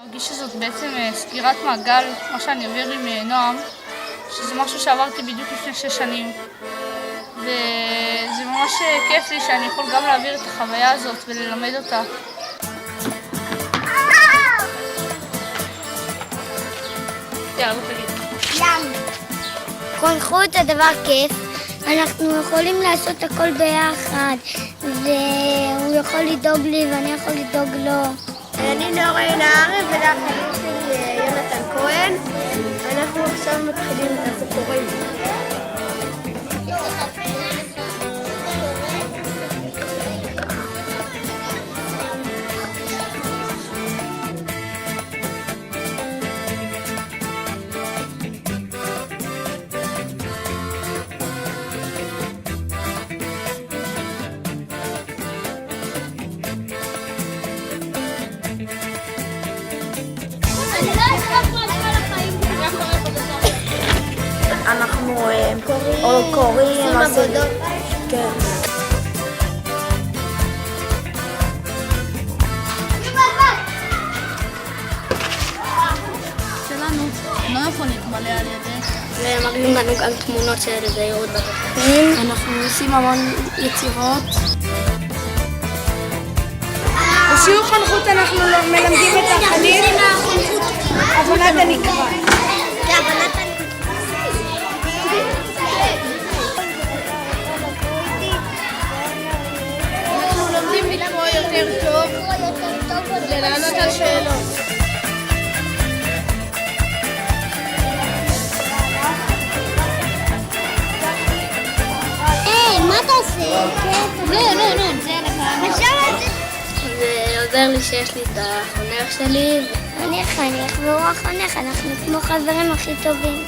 מרגיש שזאת בעצם סגירת מעגל, מה שאני עובר עם נועם, שזה משהו שעברתי בדיוק לפני 6 שנים. וזה ממש כיף לי שאני יכול גם להעביר את החוויה הזאת וללמד אותה. יאללה, תגיד. ים. חונכות הדבר כיף. אנחנו יכולים לעשות הכל ביחד, והוא יכול לדאוג לי ואני יכול לדאוג לו. אני נורה נהרי וזה החבר שלי יונתן כהן. אנחנו עכשיו מתחילים את הסיפורים. אנחנו קוראים עבודות. כן. שלנו לא יכול להתמלא על ידי. ומראים לנו גם תמונות של זהירות בדרכים. אנחנו עושים המון יצירות. בשיעור חונכות אנחנו מלמדים את החניך הבנת הנקרא. אנחנו לומדים לקרוא יותר טוב ולענות על שאלות. מה אתה עושה? לא, זה לך. זה עוזר לי שיש לי את החונך שלי. אני חניך והוא החונך, אנחנו כמו חברים הכי טובים.